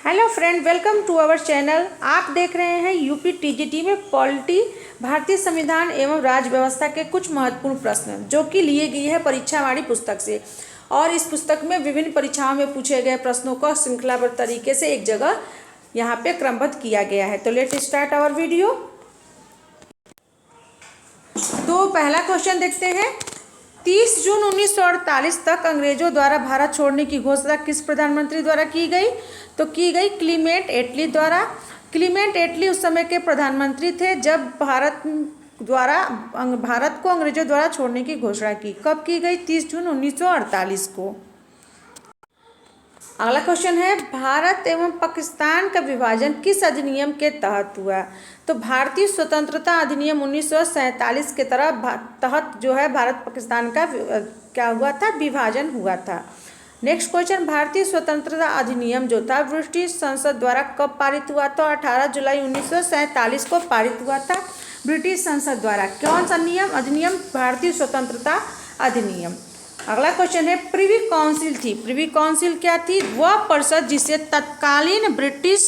Hello friend, welcome to our channel. आप देख रहे हैं यूपी टीजीटी में पॉलिटी भारतीय संविधान एवं राज्य व्यवस्था के कुछ महत्वपूर्ण प्रश्न जो कि लिए गए हैं परीक्षावाणी पुस्तक से। और इस पुस्तक में विभिन्न परीक्षाओं में पूछे गए प्रश्नों को श्रृंखलाबद्ध तरीके से एक जगह यहाँ पे क्रमबद्ध किया गया है। तो लेट स्टार्ट आवर वीडियो। तो पहला क्वेश्चन देखते हैं। 30 जून 1948 तक अंग्रेजों द्वारा भारत छोड़ने की घोषणा किस प्रधानमंत्री द्वारा की गई? तो की गई क्लीमेंट एटली द्वारा। क्लीमेंट एटली उस समय के प्रधानमंत्री थे जब भारत को अंग्रेजों द्वारा छोड़ने की घोषणा की। कब की गई? 30 जून 1948 को। अगला क्वेश्चन है, भारत एवं पाकिस्तान का विभाजन किस अधिनियम के तहत हुआ? तो भारतीय स्वतंत्रता अधिनियम 1947 के तहत जो है भारत पाकिस्तान का क्या हुआ था? विभाजन हुआ था। नेक्स्ट क्वेश्चन, भारतीय स्वतंत्रता अधिनियम जो था ब्रिटिश संसद द्वारा कब पारित हुआ? तो 18 जुलाई 1947 को पारित हुआ था ब्रिटिश संसद द्वारा। कौन सा अधिनियम? भारतीय स्वतंत्रता अधिनियम। अगला क्वेश्चन है, प्रिवी काउंसिल थी। प्रिवी काउंसिल क्या थी? वह परिषद जिसे तत्कालीन ब्रिटिश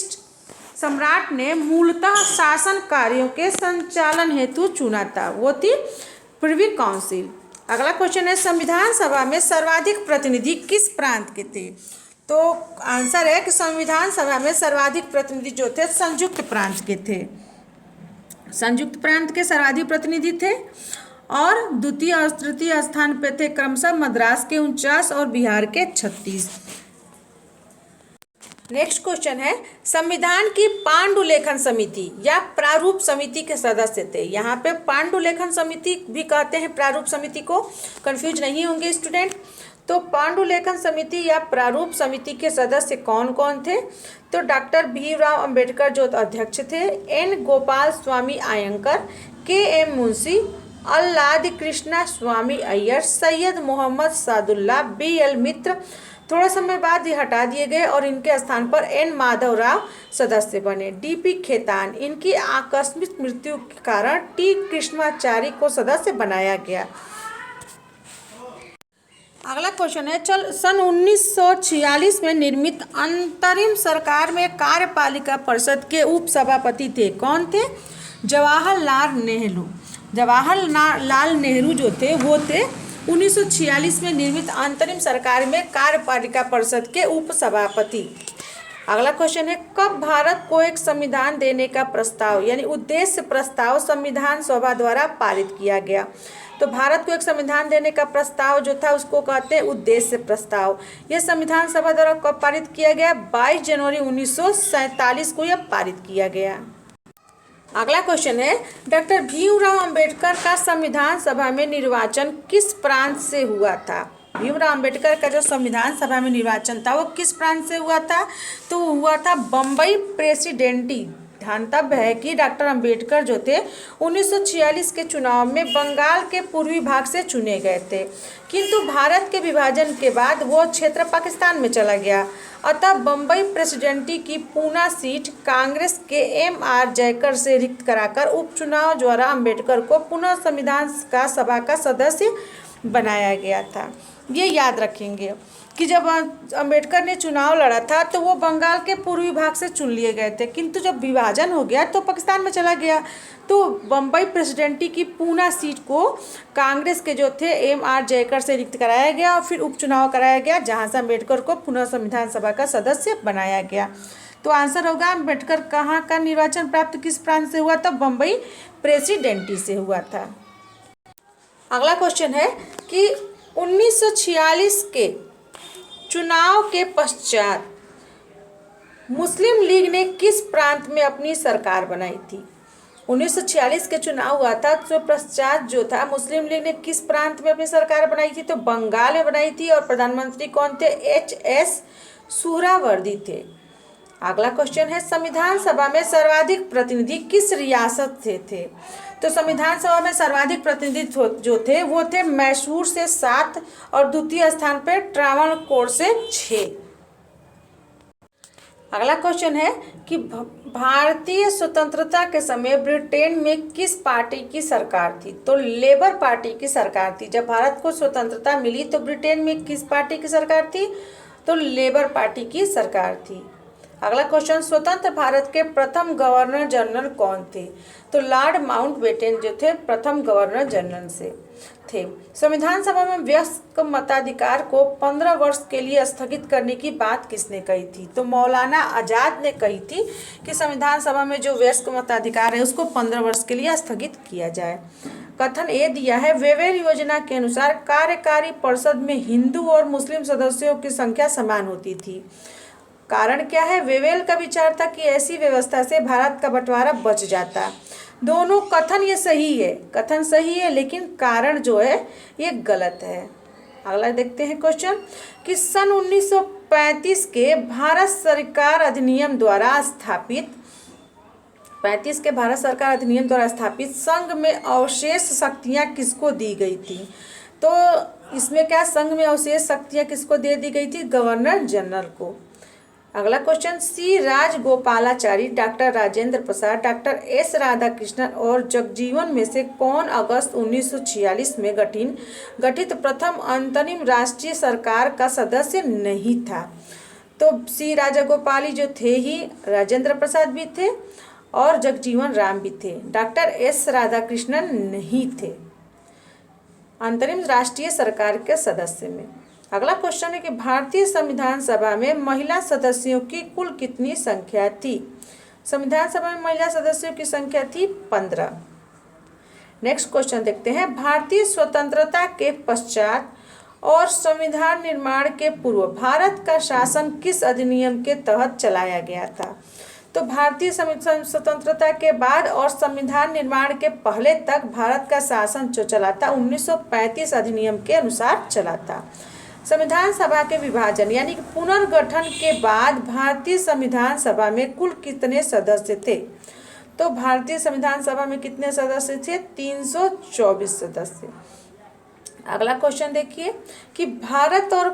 सम्राट ने मूलतः शासन कार्यों के संचालन हेतु चुना था, वो थी प्रिवी काउंसिल। अगला क्वेश्चन है, संविधान सभा में सर्वाधिक प्रतिनिधि किस प्रांत के थे? तो आंसर है कि संविधान सभा में सर्वाधिक प्रतिनिधि जो थे संयुक्त प्रांत के थे। संयुक्त प्रांत के सर्वाधिक प्रतिनिधि थे और द्वितीय और तृतीय स्थान पे थे क्रमशः मद्रास के 49 और बिहार के 36। नेक्स्ट क्वेश्चन है, संविधान की पांडुलेखन समिति या प्रारूप समिति के सदस्य थे। यहाँ पे पांडुलेखन समिति भी कहते हैं प्रारूप समिति को, कंफ्यूज नहीं होंगे स्टूडेंट। तो पांडुलेखन समिति या प्रारूप समिति के सदस्य कौन कौन थे? तो डॉक्टर भीमराव अंबेडकर जो अध्यक्ष थे, एन गोपाल स्वामी आयंकर, के एम मुंशी, अल्लाद कृष्णा स्वामी अय्यर, सैयद मोहम्मद सादुल्ला, बी एल मित्र। थोड़ा समय बाद ये हटा दिए गए और इनके स्थान पर एन माधव राव सदस्य बने। डीपी खेतान, इनकी आकस्मिक मृत्यु के कारण टी कृष्णाचारी को सदस्य बनाया गया। अगला क्वेश्चन है, सन 1946 में निर्मित अंतरिम सरकार में कार्यपालिका परिषद के उपसभापति थे। कौन थे? जवाहरलाल नेहरू जो थे वो थे 1946 में निर्मित अंतरिम सरकार में कार्यपालिका परिषद के उपसभापति। अगला क्वेश्चन है, कब भारत को एक संविधान देने का प्रस्ताव यानी उद्देश्य प्रस्ताव संविधान सभा द्वारा पारित किया गया? तो भारत को एक संविधान देने का प्रस्ताव जो था उसको कहते हैं उद्देश्य प्रस्ताव। यह संविधान सभा द्वारा कब पारित किया गया? 22 जनवरी 1947 को यह पारित किया गया। अगला क्वेश्चन है, डॉक्टर भीमराव अंबेडकर का संविधान सभा में निर्वाचन किस प्रांत से हुआ था? भीमराव अंबेडकर का जो संविधान सभा में निर्वाचन था वो किस प्रांत से हुआ था? तो हुआ था बम्बई प्रेसिडेंटी। ध्यातव्य है कि डॉक्टर अंबेडकर जो थे 1946 के चुनाव में बंगाल के पूर्वी भाग से चुने गए थे, किंतु भारत के विभाजन के बाद वो क्षेत्र पाकिस्तान में चला गया। अतः बम्बई प्रेसिडेंटी की पूना सीट कांग्रेस के एम.आर. जयकर से रिक्त कराकर उपचुनाव द्वारा अंबेडकर को पुनः संविधान का सभा का सदस्य बनाया गया था। ये याद रखेंगे कि जब अंबेडकर ने चुनाव लड़ा था तो वो बंगाल के पूर्वी भाग से चुन लिए गए थे, किंतु जब विभाजन हो गया तो पाकिस्तान में चला गया। तो बम्बई प्रेसिडेंटी की पूना सीट को कांग्रेस के जो थे एम.आर. जयकर से रिक्त कराया गया और फिर उपचुनाव कराया गया, जहां से अंबेडकर को पुनः संविधान सभा का सदस्य बनाया गया। तो आंसर होगा अंबेडकर कहाँ का निर्वाचन प्राप्त किस प्रांत से हुआ था? बम्बई प्रेसिडेंटी से हुआ था। अगला क्वेश्चन है कि 1946 के चुनाव के पश्चात मुस्लिम लीग ने किस प्रांत में अपनी सरकार बनाई थी? 1946 के चुनाव हुआ था तो पश्चात जो था मुस्लिम लीग ने किस प्रांत में अपनी सरकार बनाई थी? तो बंगाल में बनाई थी और प्रधानमंत्री कौन थे? एच.एस. सुहरावर्दी थे। अगला क्वेश्चन है, संविधान सभा में सर्वाधिक प्रतिनिधि किस रियासत से थे? तो संविधान सभा में सर्वाधिक प्रतिनिधि जो थे वो थे मैसूर से 7 और द्वितीय स्थान पर ट्रावणकोर से 6। अगला क्वेश्चन है कि भारतीय स्वतंत्रता के समय ब्रिटेन में किस पार्टी की सरकार थी? तो लेबर पार्टी की सरकार थी। जब भारत को स्वतंत्रता मिली तो ब्रिटेन में किस पार्टी की सरकार थी? तो लेबर पार्टी की सरकार थी। अगला क्वेश्चन, स्वतंत्र भारत के प्रथम गवर्नर जनरल कौन थे? तो लॉर्ड माउंटबेटन जो थे प्रथम गवर्नर जनरल से थे। संविधान सभा में वयस्क मताधिकार को 15 वर्ष के लिए स्थगित करने की बात किसने कही थी? तो मौलाना आजाद ने कही थी कि संविधान सभा में जो वयस्क मताधिकार है उसको 15 वर्ष के लिए स्थगित किया जाए। कथन ए दिया है, वेवेल योजना के अनुसार कार्यकारी परिषद में हिंदू और मुस्लिम सदस्यों की संख्या समान होती थी। कारण क्या है? वेवेल का विचार था कि ऐसी व्यवस्था से भारत का बंटवारा बच जाता। दोनों कथन ये सही है, कथन सही है, लेकिन कारण जो है ये गलत है। अगला देखते हैं क्वेश्चन कि सन 1935 के भारत सरकार अधिनियम द्वारा स्थापित 35 के भारत सरकार अधिनियम द्वारा स्थापित संघ में अवशेष शक्तियां किसको दी गई थी? तो इसमें क्या संघ में अवशेष शक्तियां किसको दे दी गई थी? गवर्नर जनरल को। अगला क्वेश्चन, सी Rajagopalachari, doctor Rajendra Prasad, doctor S Radhakrishnan और जगजीवन में से कौन अगस्त 1946 में गठित प्रथम अंतरिम राष्ट्रीय सरकार का सदस्य नहीं था? तो सी राजगोपाली जो थे ही राजेंद्र प्रसाद भी थे और जगजीवन राम भी थे, डॉक्टर एस राधाकृष्णन नहीं थे अंतरिम राष्ट्रीय सरकार के सदस्य में। अगला क्वेश्चन है कि भारतीय संविधान सभा में महिला सदस्यों की कुल कितनी संख्या थी? संविधान सभा में महिला सदस्यों की संख्या थी 15। नेक्स्ट क्वेश्चन देखते हैं, भारतीय स्वतंत्रता के पश्चात और संविधान निर्माण के पूर्व भारत का शासन किस अधिनियम के तहत चलाया गया था? तो भारतीय स्वतंत्रता के बाद और संविधान निर्माण के पहले तक भारत का शासन जो चला था 1935 अधिनियम के अनुसार चला था। संविधान सभा के विभाजन यानी कि पुनर्गठन के बाद भारतीय संविधान सभा में कुल कितने सदस्य थे? तो भारतीय संविधान सभा में कितने सदस्य थे? 324 सदस्य। अगला क्वेश्चन देखिए कि भारत और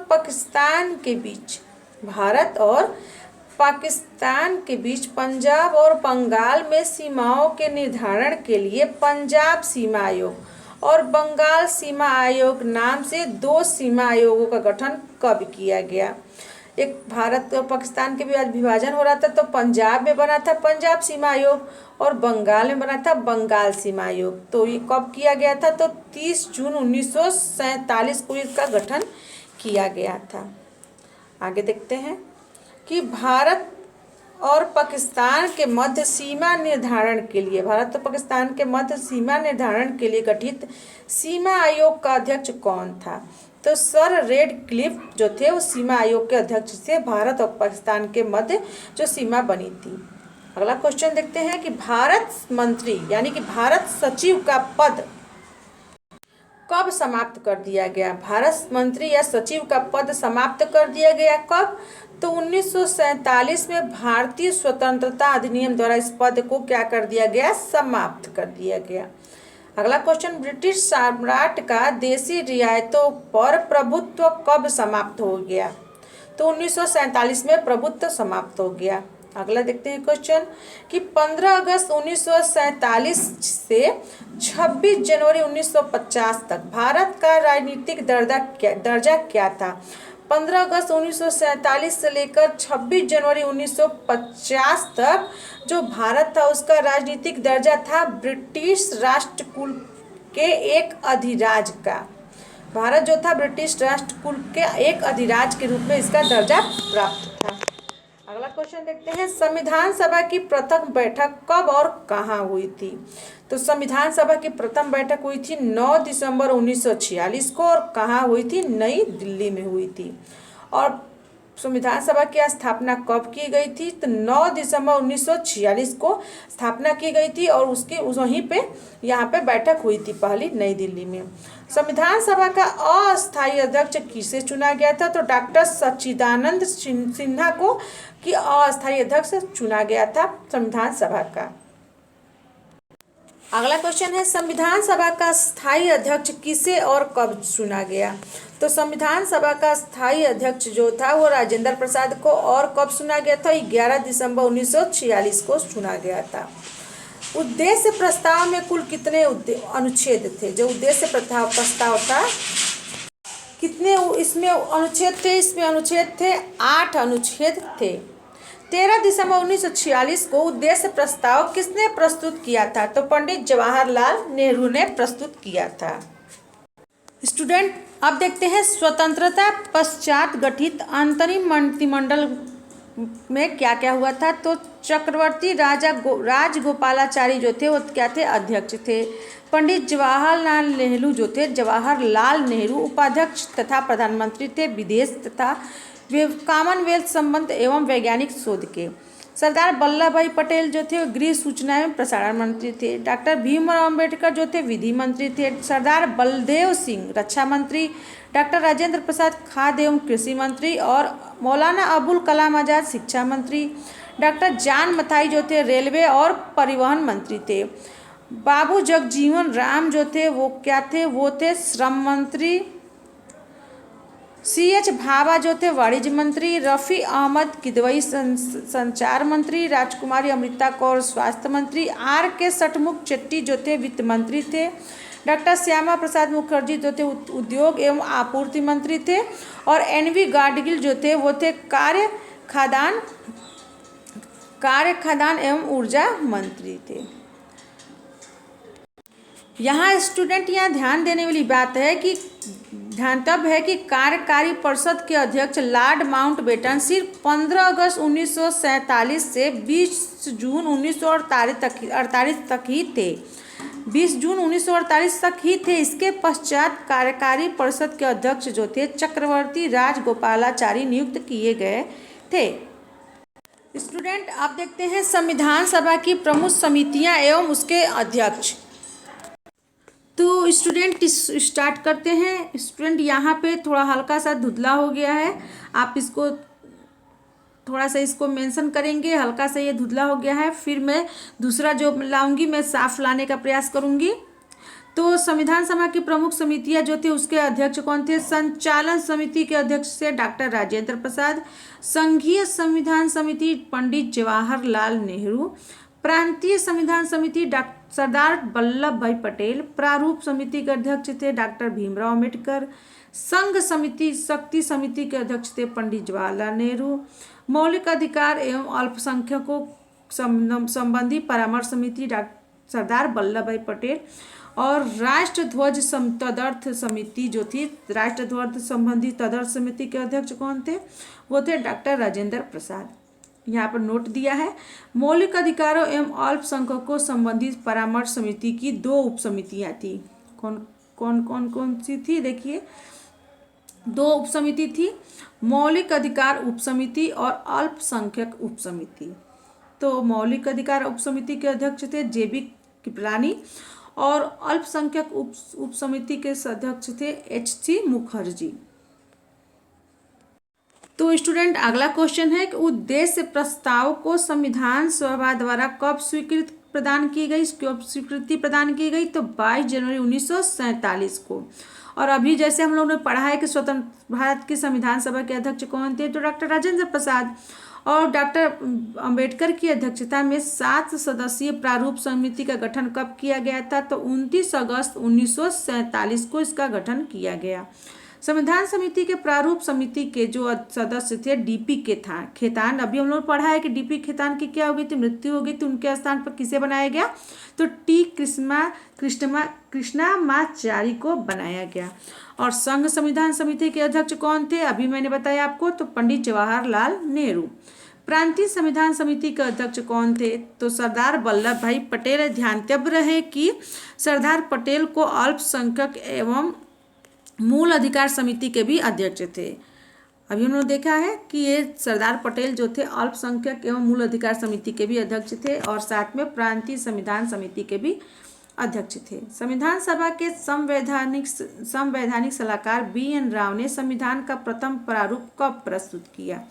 पाकिस्तान के बीच पंजाब और बंगाल में सीमाओं के निर्धारण के लिए पंजाब सीमा आयोग और बंगाल सीमा आयोग नाम से 2 सीमा आयोगों का गठन कब किया गया? एक भारत और पाकिस्तान के बीच विभाजन हो रहा था तो पंजाब में बना था पंजाब सीमा आयोग और बंगाल में बना था बंगाल सीमा आयोग। तो ये कब किया गया था? तो 30 जून 1947 को इसका गठन किया गया था। आगे देखते हैं कि भारत और पाकिस्तान के मध्य सीमा निर्धारण के लिए गठित सीमा आयोग का अध्यक्ष कौन था? तो सर रेडक्लिफ जो थे वो सीमा आयोग के अध्यक्ष थे भारत और पाकिस्तान के मध्य जो सीमा बनी थी। अगला क्वेश्चन देखते हैं कि भारत मंत्री यानी कि भारत सचिव का पद कब समाप्त कर दिया गया? भारत मंत्री या सचिव का पद समाप्त कर दिया गया कब? तो 1947 में भारतीय स्वतंत्रता अधिनियम द्वारा इस पद को क्या कर दिया गया? समाप्त कर दिया गया। अगला क्वेश्चन, ब्रिटिश सम्राट का देशी रियायतों पर प्रभुत्व कब समाप्त हो गया? तो 1947 में प्रभुत्व समाप्त हो गया। अगला देखते हैं क्वेश्चन कि 15 अगस्त 1947 से 26 जनवरी 1950 तक भारत का राजनीतिक दर्जा क्या था? 15 अगस्त 1947 से लेकर 26 जनवरी 1950 तक जो भारत था उसका राजनीतिक दर्जा था ब्रिटिश राष्ट्रकुल के एक अधिराज का। भारत जो था ब्रिटिश राष्ट्रकुल के एक अधिराज के रूप में इसका दर्जा प्राप्त था। अगला क्वेश्चन देखते हैं, संविधान सभा की प्रथम बैठक कब और कहाँ हुई थी? तो संविधान सभा की प्रथम बैठक हुई थी 9 दिसंबर 1946 को और कहाँ हुई थी? नई दिल्ली में हुई थी। और संविधान सभा की स्थापना कब की गई थी? तो 9 दिसंबर 1946 को स्थापना की गई थी और उसके वहीं पे यहाँ पे बैठक हुई थी पहली नई दिल्ली में। संविधान सभा का अस्थायी अध्यक्ष किसे चुना गया था? तो डॉक्टर सच्चिदानंद सिन्हा को कि अस्थायी अध्यक्ष चुना गया था संविधान सभा का। अगला क्वेश्चन है, संविधान सभा का स्थायी अध्यक्ष किसे और कब चुना गया? तो संविधान सभा का स्थायी अध्यक्ष जो था वो राजेंद्र प्रसाद को और कब चुना गया था? 11 दिसंबर 1946 को चुना गया था। उद्देश्य प्रस्ताव में कुल कितने अनुच्छेद थे? जो उद्देश्य प्रस्ताव था कितने इसमें अनुच्छेद थे? इसमें अनुच्छेद थे 8 अनुच्छेद थे। 13 दिसंबर 1946 को उद्देश्य प्रस्ताव किसने प्रस्तुत किया था? तो पंडित जवाहरलाल नेहरू ने प्रस्तुत किया था। स्टूडेंट, अब देखते हैं स्वतंत्रता पश्चात गठित अंतरिम मंत्रिमंडल में क्या क्या हुआ था। तो चक्रवर्ती राजगोपालाचारी जो थे वो क्या थे? अध्यक्ष थे। पंडित जवाहरलाल नेहरू जो थे, जवाहरलाल नेहरू उपाध्यक्ष तथा प्रधानमंत्री थे, विदेश तथा कॉमनवेल्थ संबंध एवं वैज्ञानिक शोध के। सरदार वल्लभ भाई पटेल जो थे वो गृह सूचना एवं प्रसारण मंत्री थे। डॉक्टर भीमराव अम्बेडकर जो थे विधि मंत्री थे। सरदार बलदेव सिंह रक्षा मंत्री, डॉक्टर राजेंद्र प्रसाद खाद्य एवं कृषि मंत्री और मौलाना अबुल कलाम आज़ाद शिक्षा मंत्री। डॉक्टर जॉन मथाई जो थे रेलवे और परिवहन मंत्री थे। बाबू जगजीवन राम जो थे वो क्या थे? वो थे श्रम मंत्री। CH भाभा जो थे वाणिज्य मंत्री। रफ़ी अहमद किदवई संचार मंत्री। राजकुमारी अमृता कौर स्वास्थ्य मंत्री। RK सटमुख चेट्टी जो थे वित्त मंत्री थे। डॉक्टर श्यामा प्रसाद मुखर्जी जो थे उद्योग एवं आपूर्ति मंत्री थे। और NV गाडगिल जो थे वो थे कार्य खाद्यान्न एवं ऊर्जा मंत्री थे। यहाँ स्टूडेंट यहाँ ध्यान देने वाली बात है कि ध्यानतब है कि कार्यकारी परिषद के अध्यक्ष लॉर्ड माउंटबेटन सिर्फ 15 अगस्त 1947 से 20 जून 1948 तक ही थे। 20 जून 1948 तक ही थे। इसके पश्चात कार्यकारी परिषद के अध्यक्ष जो थे चक्रवर्ती राजगोपालाचारी नियुक्त किए गए थे। स्टूडेंट, आप देखते हैं संविधान सभा की प्रमुख समितियां एवं उसके अध्यक्ष। तो स्टूडेंट स्टार्ट करते हैं। स्टूडेंट, यहाँ पे थोड़ा हल्का सा धुंधला हो गया है, आप इसको थोड़ा सा इसको मेंशन करेंगे। हल्का सा ये धुंधला हो गया है, फिर मैं दूसरा जो लाऊंगी मैं साफ लाने का प्रयास करूंगी। तो संविधान सभा की प्रमुख समितियां जो थी उसके अध्यक्ष कौन थे? संचालन समिति के अध्यक्ष थे डॉक्टर राजेंद्र प्रसाद। संघीय संविधान समिति पंडित जवाहरलाल नेहरू। प्रांतीय संविधान समिति सरदार वल्लभ भाई पटेल। प्रारूप समिति के अध्यक्ष थे डॉक्टर भीमराव अम्बेडकर। संघ समिति शक्ति समिति के अध्यक्ष थे पंडित जवाहरलाल नेहरू। मौलिक अधिकार एवं अल्पसंख्यकों संबंधी परामर्श समिति सरदार वल्लभ भाई पटेल। और राष्ट्र ध्वज तदर्थ समिति जो थी, राष्ट्र ध्वज संबंधी तदर्थ समिति के अध्यक्ष कौन थे? वो थे डॉक्टर राजेंद्र प्रसाद। यहाँ पर नोट दिया है। मौलिक अधिकारों एवं अल्पसंख्यकों संबंधी परामर्श समिति की 2 उपसमितियाँ थी। कौन सी थी? देखिए 2 उपसमिति थी, मौलिक अधिकार उपसमिति और अल्पसंख्यक उपसमिति। तो मौलिक अधिकार उपसमिति के अध्यक्ष थे JB कृपलानी और अल्पसंख्यक उपसमिति के अध्यक्ष थे HC मुखर्जी। तो स्टूडेंट, अगला क्वेश्चन है कि उद्देश्य प्रस्ताव को संविधान सभा द्वारा कब स्वीकृति प्रदान की गई? तो 22 जनवरी 1947 को। और अभी जैसे हम लोगों ने पढ़ा है कि स्वतंत्र भारत की संविधान सभा के अध्यक्ष कौन थे? तो डॉक्टर राजेंद्र प्रसाद। और डॉक्टर अंबेडकर की अध्यक्षता में 7 सदस्यीय प्रारूप समिति का गठन कब किया गया था? तो 29 अगस्त 1947 को इसका गठन किया गया। संविधान समिति के प्रारूप समिति के जो सदस्य थे DP खेतान। अभी हम लोग पढ़ा है कि DP खेतान की क्या हो गई थी? मृत्यु हो गई थी। उनके स्थान पर किसे बनाया गया? तो T कृष्णामाचारी को बनाया गया। और संघ संविधान समिति के अध्यक्ष कौन थे? अभी मैंने बताया आपको, तो पंडित जवाहरलाल नेहरू। प्रांतीय संविधान समिति के अध्यक्ष कौन थे? तो सरदार वल्लभ भाई पटेल। ध्यानतव्य रहे कि सरदार पटेल को अल्पसंख्यक एवं मूल अधिकार समिति के भी अध्यक्ष थे। अभी उन्होंने देखा है कि ये सरदार पटेल जो थे अल्पसंख्यक एवं मूल अधिकार समिति के भी अध्यक्ष थे और साथ में प्रांतीय संविधान समिति के भी अध्यक्ष थे। संविधान सभा के संवैधानिक सलाहकार BN राव ने संविधान का प्रथम प्रारूप कब प्रस्तुत किया?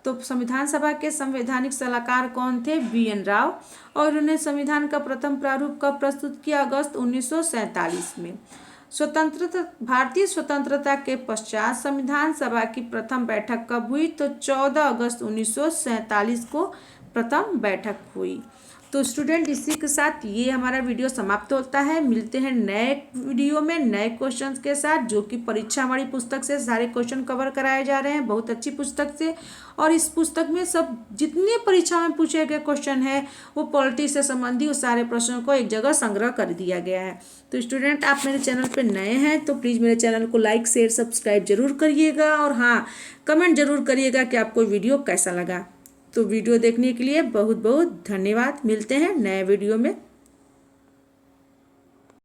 तो संविधान सभा के संवैधानिक सलाहकार कौन थे? BN राव। और उन्होंने संविधान का प्रथम प्रारूप कब प्रस्तुत किया? अगस्त 1947 में। भारतीय स्वतंत्रता के पश्चात संविधान सभा की प्रथम बैठक कब हुई? तो 14 अगस्त 1947 को प्रथम बैठक हुई। तो स्टूडेंट इसी के साथ ये हमारा वीडियो समाप्त होता है। मिलते हैं नए वीडियो में नए क्वेश्चंस के साथ, जो कि परीक्षा हमारी पुस्तक से सारे क्वेश्चन कवर कराए जा रहे हैं, बहुत अच्छी पुस्तक से। और इस पुस्तक में सब जितने परीक्षा में पूछे गए क्वेश्चन है वो पॉलिटिक्स से संबंधित उस सारे प्रश्नों को एक जगह संग्रह कर दिया गया है। तो स्टूडेंट आप मेरे चैनल पर नए हैं तो प्लीज़ मेरे चैनल को लाइक शेयर सब्सक्राइब जरूर करिएगा, और हाँ, कमेंट जरूर करिएगा कि आपको वीडियो कैसा लगा। तो वीडियो देखने के लिए बहुत बहुत धन्यवाद। मिलते हैं नए वीडियो में।